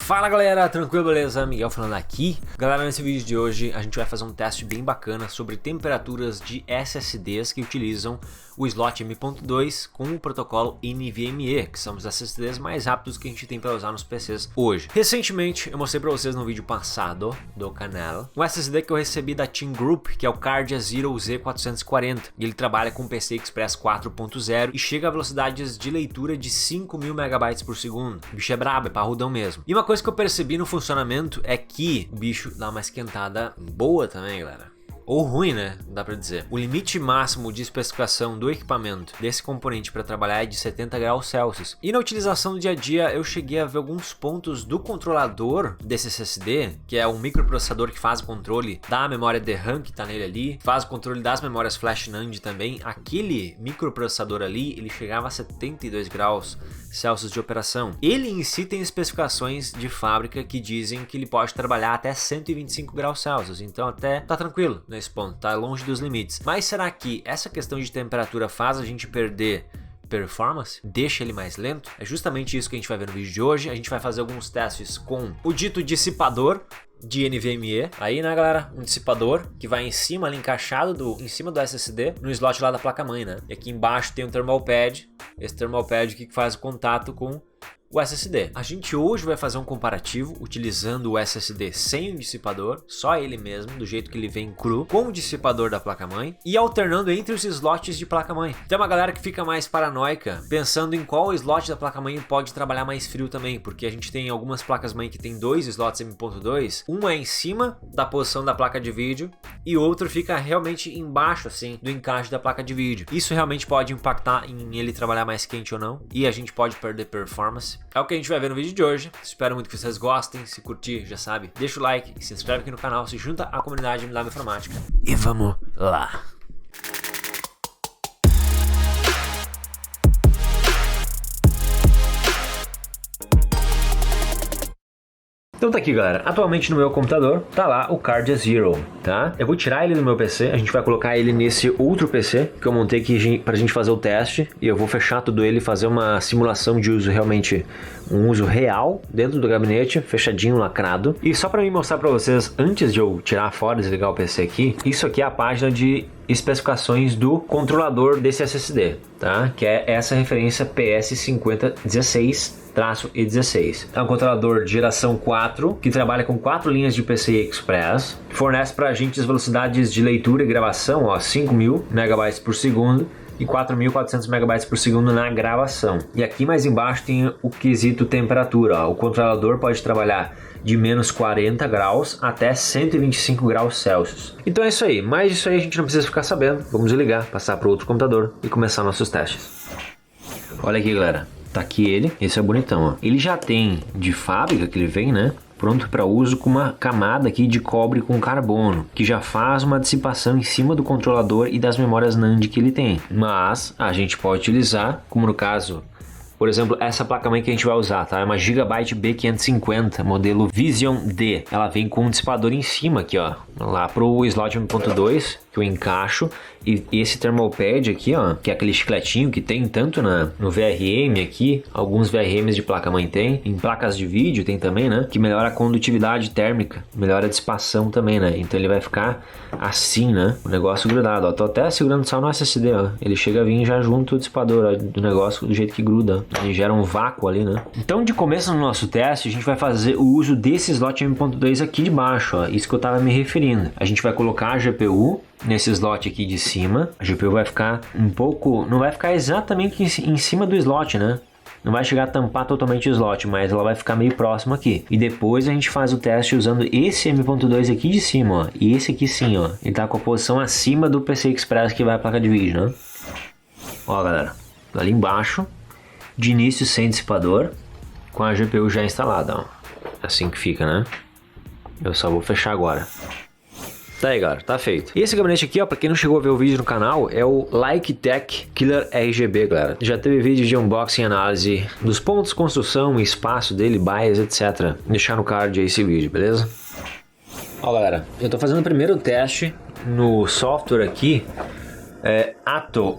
Fala galera, tranquilo, beleza? Miguel falando aqui. Galera, nesse vídeo de hoje a gente vai fazer um teste bem bacana sobre temperaturas de SSDs que utilizam o slot M.2 com o protocolo NVMe, que são os SSDs mais rápidos que a gente tem para usar nos PCs hoje. Recentemente eu mostrei para vocês no vídeo passado do canal um SSD que eu recebi da Team Group, que é o Cardia Zero Z440, e ele trabalha com PCI Express 4.0 e chega a velocidades de leitura de 5.000 MB por segundo. O bicho é brabo, é parrudão mesmo. E uma coisa que eu percebi no funcionamento é que o bicho dá uma esquentada boa também, galera. Ou ruim, né? Dá pra dizer. O limite máximo de especificação do equipamento desse componente para trabalhar é de 70 graus Celsius. E na utilização do dia a dia eu cheguei a ver alguns pontos do controlador desse SSD, que é um microprocessador que faz o controle da memória DRAM que tá nele ali, faz o controle das memórias flash NAND também. Aquele microprocessador ali, ele chegava a 72 graus Celsius de operação. Ele em si tem especificações de fábrica que dizem que ele pode trabalhar até 125 graus Celsius, então até tá tranquilo nesse ponto, tá longe dos limites. Mas será que essa questão de temperatura faz a gente perder performance? Deixa ele mais lento? É justamente isso que a gente vai ver no vídeo de hoje. A gente vai fazer alguns testes com o dito dissipador de NVMe, aí né galera, um dissipador que vai em cima ali encaixado em cima do SSD, no slot lá da placa-mãe, né? E aqui embaixo tem um thermal pad, esse thermal pad aqui que faz o contato com o SSD. A gente hoje vai fazer um comparativo utilizando o SSD sem o dissipador, só ele mesmo, do jeito que ele vem cru, com o dissipador da placa-mãe e alternando entre os slots de placa-mãe. Tem uma galera que fica mais paranoica pensando em qual slot da placa-mãe pode trabalhar mais frio também, porque a gente tem algumas placas-mãe que tem dois slots M.2, um é em cima da posição da placa de vídeo e o outro fica realmente embaixo assim do encaixe da placa de vídeo. Isso realmente pode impactar em ele trabalhar mais quente ou não, e a gente pode perder performance. É o que a gente vai ver no vídeo de hoje. Espero muito que vocês gostem. Se curtir, já sabe, deixa o like e se inscreve aqui no canal, se junta à comunidade MW Informática. E vamos lá! Então tá aqui galera, atualmente no meu computador tá lá o Cardia Zero, tá? Eu vou tirar ele do meu PC, a gente vai colocar ele nesse outro PC que eu montei aqui pra gente fazer o teste, e eu vou fechar tudo ele, fazer uma simulação de uso realmente, um uso real dentro do gabinete, fechadinho, lacrado. E só pra me mostrar pra vocês, antes de eu tirar fora e desligar o PC aqui, isso aqui é a página de especificações do controlador desse SSD, tá? Que é essa referência PS5016-E16. É um controlador de geração 4 que trabalha com 4 linhas de PCI Express, fornece para a gente as velocidades de leitura e gravação, ó, 5.000 MB por segundo e 4.400 MB por segundo na gravação. E aqui mais embaixo tem o quesito temperatura, ó. O controlador pode trabalhar de menos 40 graus até 125 graus Celsius. Então é isso aí, mais disso aí a gente não precisa ficar sabendo. Vamos ligar, passar para outro computador e começar nossos testes. Olha aqui galera, tá aqui ele, esse é bonitão, ó. Ele já tem de fábrica que ele vem, né? Pronto para uso, com uma camada aqui de cobre com carbono, que já faz uma dissipação em cima do controlador e das memórias NAND que ele tem. Mas a gente pode utilizar, como no caso, por exemplo, essa placa-mãe que a gente vai usar, tá? É uma Gigabyte B550, modelo Vision D. Ela vem com um dissipador em cima aqui, ó, lá pro slot 1.2, que eu encaixo, e esse thermal pad aqui, ó, que é aquele chicletinho que tem tanto no VRM aqui, alguns VRMs de placa-mãe tem, em placas de vídeo tem também, né? Que melhora a condutividade térmica, melhora a dissipação também, né? Então ele vai ficar assim, né? O negócio grudado, ó. Tô até segurando só no SSD, ó. Ele chega a vir já junto o dissipador, ó, do negócio, do jeito que gruda. Ele gera um vácuo ali, né? Então de começo no nosso teste, a gente vai fazer o uso desse slot M.2 aqui de baixo, ó. Isso que eu tava me referindo. A gente vai colocar a GPU nesse slot aqui de cima. A GPU vai ficar um pouco, não vai ficar exatamente em cima do slot, né? Não vai chegar a tampar totalmente o slot, mas ela vai ficar meio próximo aqui. E depois a gente faz o teste usando esse M.2 aqui de cima, ó. E esse aqui sim, ó. Ele tá com a posição acima do PCI Express que vai a placa de vídeo, né? Ó galera, ali embaixo, de início sem dissipador, com a GPU já instalada, ó. Assim que fica, né? Eu só vou fechar agora. Tá aí galera, tá feito. E esse gabinete aqui, ó, pra quem não chegou a ver o vídeo no canal, é o Liketech Killer RGB, galera. Já teve vídeo de unboxing e análise dos pontos, construção, espaço dele, bias, etc. Vou deixar no card aí esse vídeo, beleza? Ó galera, eu tô fazendo o primeiro teste no software aqui,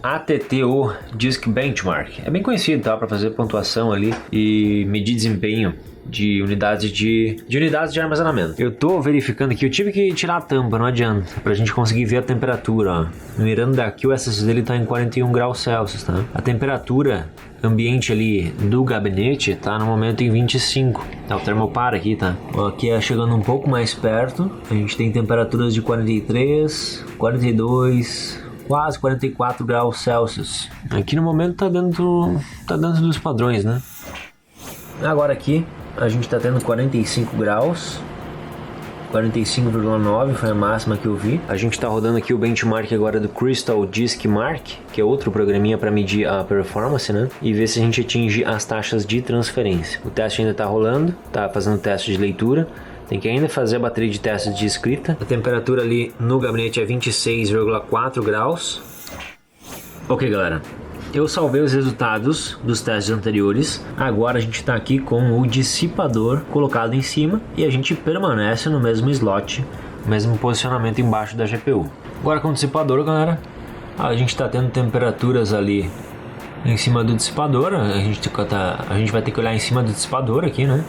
ATTO Disk Benchmark. É bem conhecido, tá? Pra fazer pontuação ali e medir desempenho de unidades de armazenamento. Eu tô verificando aqui, eu tive que tirar a tampa, não adianta, pra gente conseguir ver a temperatura, ó. Mirando daqui, o SSD ele tá em 41 graus Celsius, tá? A temperatura ambiente ali do gabinete tá no momento em 25. Tá o termopar aqui, tá? Ó, aqui é chegando um pouco mais perto, a gente tem temperaturas de 43, 42, quase 44 graus Celsius. Aqui no momento tá dentro dos padrões, né? Agora aqui a gente está tendo 45 graus, 45,9 foi a máxima que eu vi. A gente está rodando aqui o benchmark agora do Crystal Disk Mark, que é outro programinha para medir a performance, né? E ver se a gente atinge as taxas de transferência. O teste ainda está rolando, tá fazendo teste de leitura. Tem que ainda fazer a bateria de testes de escrita. A temperatura ali no gabinete é 26,4 graus. Ok, galera. Eu salvei os resultados dos testes anteriores. Agora a gente está aqui com o dissipador colocado em cima e a gente permanece no mesmo slot, mesmo posicionamento embaixo da GPU. Agora com o dissipador, galera, a gente está tendo temperaturas ali em cima do dissipador. A gente vai ter que olhar em cima do dissipador aqui, né?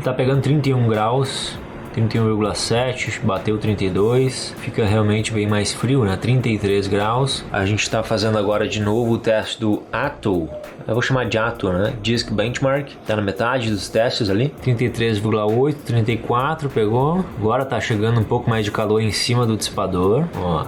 Tá pegando 31 graus, 31,7, bateu 32, fica realmente bem mais frio, né? 33 graus. A gente está fazendo agora de novo o teste do ATO, eu vou chamar de ATO, né? Disk Benchmark, tá na metade dos testes ali, 33,8, 34, pegou. Agora tá chegando um pouco mais de calor em cima do dissipador, ó.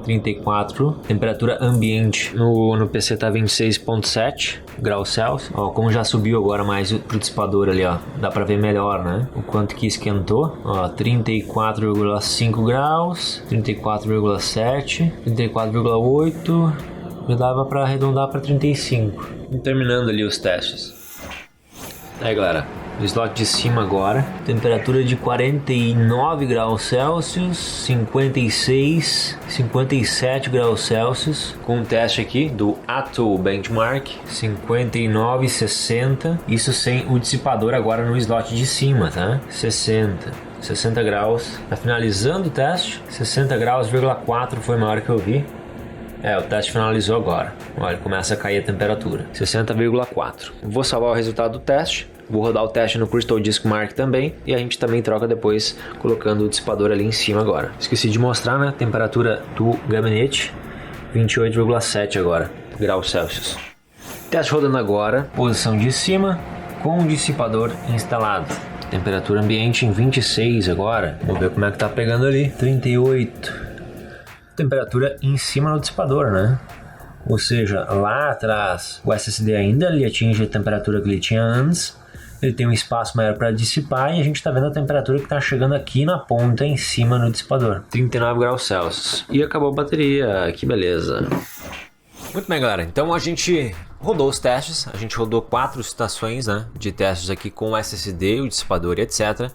34, temperatura ambiente no PC tá 26,7 graus Celsius. Ó, como já subiu agora mais pro dissipador ali, ó, dá pra ver melhor, né? O quanto que esquentou. Ó, 34,5 graus, 34,7, 34,8, já dava pra arredondar pra 35. E terminando ali os testes. Aí, galera, no slot de cima agora, temperatura de 49 graus Celsius, 56, 57 graus Celsius, com um teste aqui do ATO Benchmark, 59, 60, isso sem o dissipador agora no slot de cima, tá? 60 graus, tá finalizando o teste, 60 graus,4 foi a maior que eu vi. O teste finalizou agora. Olha, começa a cair a temperatura. 60,4. Vou salvar o resultado do teste. Vou rodar o teste no Crystal Disk Mark também. E a gente também troca depois, colocando o dissipador ali em cima agora. Esqueci de mostrar, né? Temperatura do gabinete. 28,7 agora, graus Celsius. Teste rodando agora. Posição de cima, com o dissipador instalado. Temperatura ambiente em 26 agora. Vamos ver como é que tá pegando ali. 38. Temperatura em cima do dissipador, né? Ou seja, lá atrás o SSD ainda ele atinge a temperatura que ele tinha antes, ele tem um espaço maior para dissipar e a gente está vendo a temperatura que está chegando aqui na ponta em cima no dissipador, 39 graus Celsius. E acabou a bateria, que beleza. Muito bem, galera, então a gente rodou os testes, a gente rodou 4 estações, né, de testes aqui com o SSD, o dissipador e etc.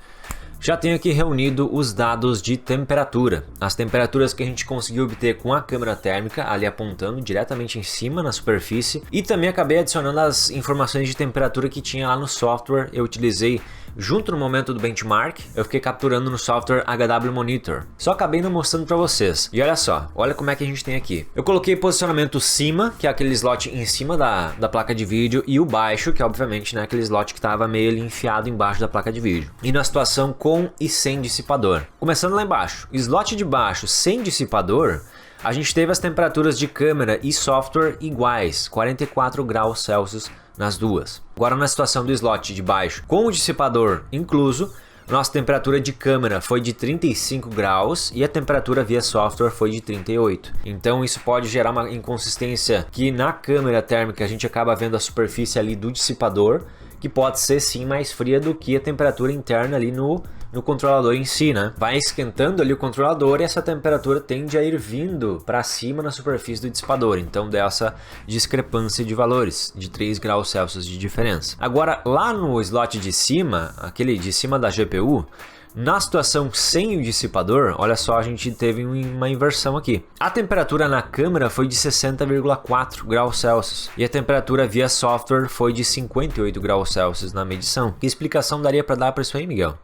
Já tenho aqui reunido os dados de temperatura, as temperaturas que a gente conseguiu obter com a câmera térmica, ali apontando diretamente em cima na superfície, e também acabei adicionando as informações de temperatura que tinha lá no software. Eu utilizei junto no momento do benchmark, eu fiquei capturando no software HW Monitor, só acabei não mostrando para vocês. E olha só, olha como é que a gente tem aqui. Eu coloquei posicionamento cima, que é aquele slot em cima da placa de vídeo, e o baixo, que é obviamente, né, aquele slot que estava meio ali enfiado embaixo da placa de vídeo. E na situação com e sem dissipador. Começando lá embaixo, slot de baixo sem dissipador, a gente teve as temperaturas de câmera e software iguais, 44 graus Celsius nas duas. Agora na situação do slot de baixo com o dissipador incluso, nossa temperatura de câmera foi de 35 graus e a temperatura via software foi de 38. Então isso pode gerar uma inconsistência que na câmera térmica a gente acaba vendo a superfície ali do dissipador, que pode ser sim mais fria do que a temperatura interna ali no controlador em si, né? Vai esquentando ali o controlador e essa temperatura tende a ir vindo para cima na superfície do dissipador, então dá essa discrepância de valores, de 3 graus Celsius de diferença. Agora, lá no slot de cima, aquele de cima da GPU, na situação sem o dissipador, olha só, a gente teve uma inversão aqui. A temperatura na câmera foi de 60,4 graus Celsius e a temperatura via software foi de 58 graus Celsius na medição. Que explicação daria para dar para isso aí, Miguel?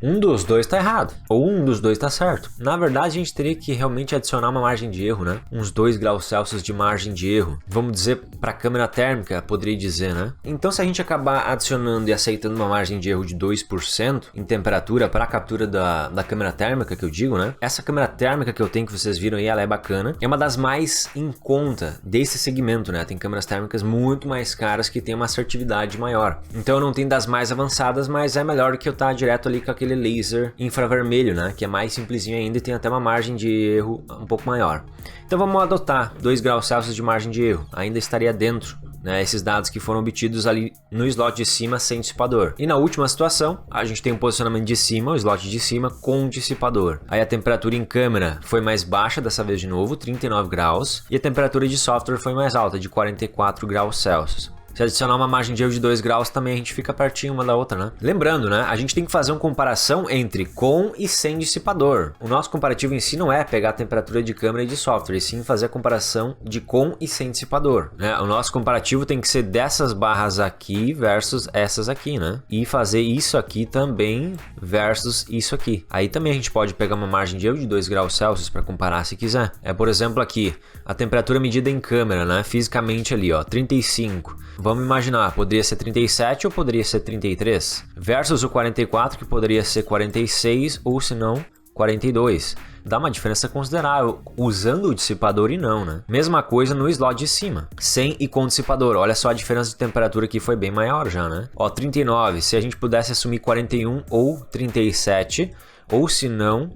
Um dos dois tá errado, ou um dos dois tá certo. Na verdade, a gente teria que realmente adicionar uma margem de erro, né? Uns 2 graus Celsius de margem de erro. Vamos dizer, para a câmera térmica, poderia dizer, né? Então, se a gente acabar adicionando e aceitando uma margem de erro de 2% em temperatura para a captura da câmera térmica, que eu digo, né? Essa câmera térmica que eu tenho, que vocês viram aí, ela é bacana. É uma das mais em conta desse segmento, né? Tem câmeras térmicas muito mais caras que tem uma assertividade maior. Então, eu não tenho das mais avançadas, mas é melhor do que eu estar direto ali com aquele laser infravermelho, né? Que é mais simplesinho ainda e tem até uma margem de erro um pouco maior. Então vamos adotar 2 graus Celsius de margem de erro. Ainda estaria dentro, né, esses dados que foram obtidos ali no slot de cima sem dissipador. E na última situação, a gente tem um posicionamento de cima, o slot de cima com dissipador. Aí a temperatura em câmera foi mais baixa dessa vez de novo, 39 graus. E a temperatura de software foi mais alta, de 44 graus Celsius. Se adicionar uma margem de erro de 2 graus também a gente fica pertinho uma da outra, né? Lembrando, né? A gente tem que fazer uma comparação entre com e sem dissipador. O nosso comparativo em si não é pegar a temperatura de câmera e de software, e sim fazer a comparação de com e sem dissipador, né? O nosso comparativo tem que ser dessas barras aqui versus essas aqui, né? E fazer isso aqui também versus isso aqui. Aí também a gente pode pegar uma margem de erro de 2 graus Celsius para comparar se quiser. Por exemplo, aqui, a temperatura medida em câmera, né? Fisicamente ali, ó, 35. Vamos imaginar, poderia ser 37 ou poderia ser 33, versus o 44 que poderia ser 46 ou se não 42. Dá uma diferença considerável usando o dissipador e não, né? Mesma coisa no slot de cima, sem e com dissipador. Olha só a diferença de temperatura aqui foi bem maior já, né? Ó, 39, se a gente pudesse assumir 41 ou 37, ou se não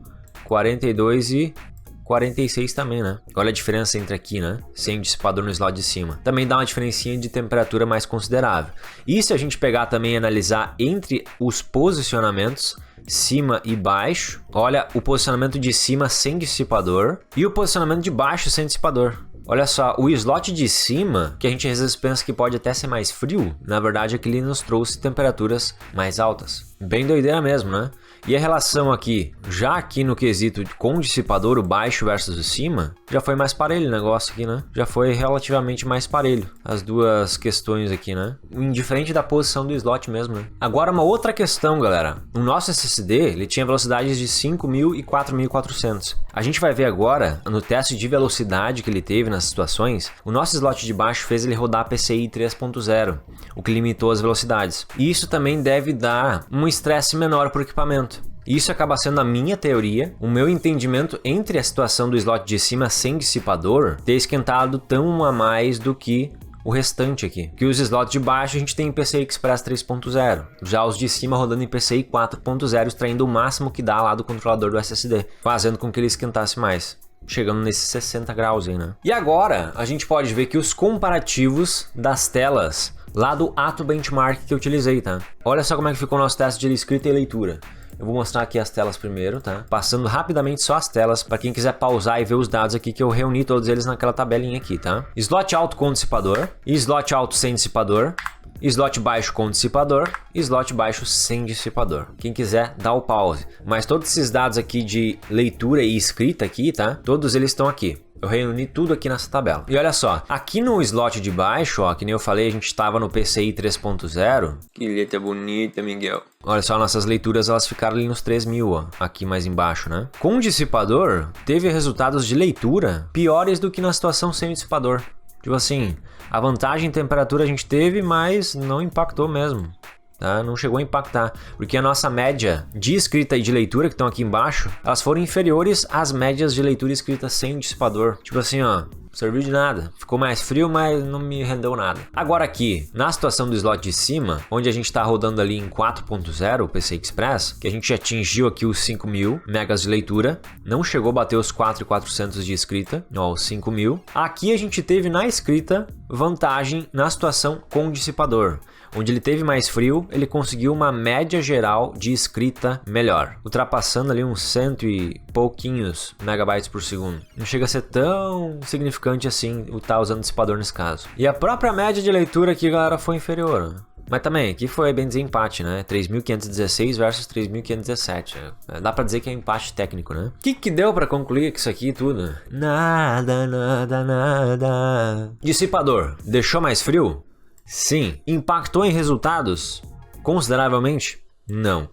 42 e 46 também, né? Olha a diferença entre aqui, né? Sem dissipador no slot de cima. Também dá uma diferencinha de temperatura mais considerável. E se a gente pegar também e analisar entre os posicionamentos, cima e baixo, olha o posicionamento de cima sem dissipador e o posicionamento de baixo sem dissipador. Olha só, o slot de cima, que a gente às vezes pensa que pode até ser mais frio, na verdade é que ele nos trouxe temperaturas mais altas. Bem doideira mesmo, né? E a relação aqui, já aqui no quesito com o dissipador, o baixo versus o cima, já foi mais parelho o negócio aqui, né? Já foi relativamente mais parelho as duas questões aqui, né? Indiferente da posição do slot mesmo, né? Agora uma outra questão, galera. O nosso SSD, ele tinha velocidades de 5.000 e 4.400. A gente vai ver agora, no teste de velocidade que ele teve nas situações, o nosso slot de baixo fez ele rodar PCI 3.0, o que limitou as velocidades. E isso também deve dar um estresse menor para o equipamento. Isso acaba sendo a minha teoria, o meu entendimento entre a situação do slot de cima sem dissipador ter esquentado tão a mais do que o restante aqui. Que os slots de baixo a gente tem em PCI Express 3.0, já os de cima rodando em PCI 4.0, extraindo o máximo que dá lá do controlador do SSD, fazendo com que ele esquentasse mais. Chegando nesses 60 graus aí, né? E agora a gente pode ver que os comparativos das telas lá do Ato Benchmark que eu utilizei, tá? Olha só como é que ficou o nosso teste de escrita e leitura. Eu vou mostrar aqui as telas primeiro, tá? Passando rapidamente só as telas, para quem quiser pausar e ver os dados aqui que eu reuni todos eles naquela tabelinha aqui, tá? Slot alto com dissipador, slot alto sem dissipador, slot baixo com dissipador e slot baixo sem dissipador. Quem quiser, dá o pause. Mas todos esses dados aqui de leitura e escrita aqui, tá? Todos eles estão aqui. Eu reuni tudo aqui nessa tabela. E olha só, aqui no slot de baixo, ó, que nem eu falei, a gente estava no PCI 3.0. Que letra bonita, Miguel. Olha só, nossas leituras elas ficaram ali nos 3.000, ó, aqui mais embaixo, né? Com o dissipador, teve resultados de leitura piores do que na situação sem dissipador. Tipo assim, a vantagem em temperatura a gente teve, mas não impactou mesmo. Tá? Não chegou a impactar, porque a nossa média de escrita e de leitura que estão aqui embaixo, elas foram inferiores às médias de leitura e escrita sem dissipador. Tipo assim, ó, serviu de nada. Ficou mais frio, mas não me rendeu nada. Agora aqui, na situação do slot de cima, onde a gente está rodando ali em 4.0, o PCI Express, que a gente atingiu aqui os 5.000 megas de leitura, não chegou a bater os 4.400 de escrita, ó, os 5.000. Aqui a gente teve na escrita vantagem na situação com dissipador. Onde ele teve mais frio, ele conseguiu uma média geral de escrita melhor, ultrapassando ali uns 100 e pouquinhos megabytes por segundo. Não chega a ser tão significante assim o estar usando dissipador nesse caso. E a própria média de leitura aqui, galera, foi inferior. Mas também, aqui foi bem desempate, né? 3.516 versus 3.517. Dá pra dizer que é empate técnico, né? O que deu pra concluir com isso aqui tudo? Nada, nada, nada. Dissipador, deixou mais frio? Sim. Impactou em resultados? Consideravelmente? Não.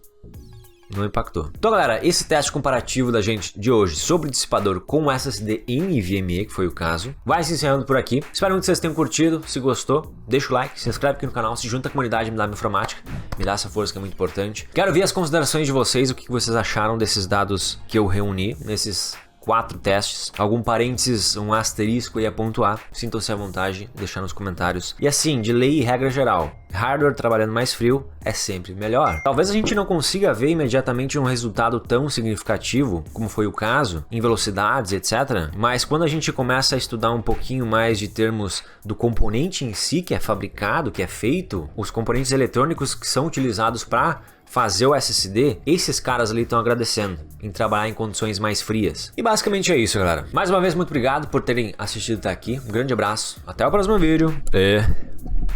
Não impactou. Então, galera, esse teste comparativo da gente de hoje sobre dissipador com SSD NVMe, que foi o caso, vai se encerrando por aqui. Espero muito que vocês tenham curtido. Se gostou, deixa o like, se inscreve aqui no canal, se junta à comunidade MW Informática, me dá essa força que é muito importante. Quero ver as considerações de vocês, o que vocês acharam desses dados que eu reuni nesses 4 testes, algum parênteses, um asterisco aí a pontuar, sintam-se à vontade, deixar nos comentários. E assim, de lei e regra geral, hardware trabalhando mais frio é sempre melhor. Talvez a gente não consiga ver imediatamente um resultado tão significativo, como foi o caso, em velocidades, etc. Mas quando a gente começa a estudar um pouquinho mais de termos do componente em si, que é fabricado, que é feito, os componentes eletrônicos que são utilizados para fazer o SSD, esses caras ali estão agradecendo em trabalhar em condições mais frias. E basicamente é isso, galera. Mais uma vez, muito obrigado por terem assistido até aqui. Um grande abraço, até o próximo vídeo e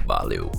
valeu!